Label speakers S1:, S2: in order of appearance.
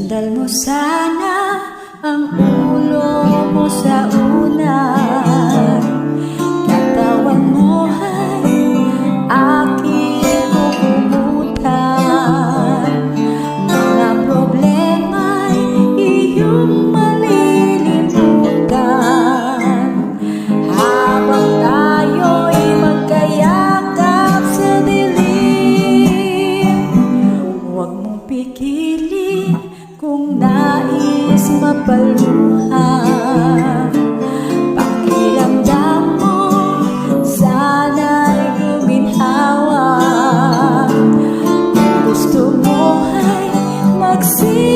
S1: Sandal mo sana ang ulo mo sa unan, katawan mo ay aking kukumutan. Mga problema'y iyong malilimutan habang tayo'y magkayakap sa dilim. Huwag mong pigilin kung nais mapaluha. Pakiramdam mo, sana'y guminhawa. Kung gusto mo ay magsimula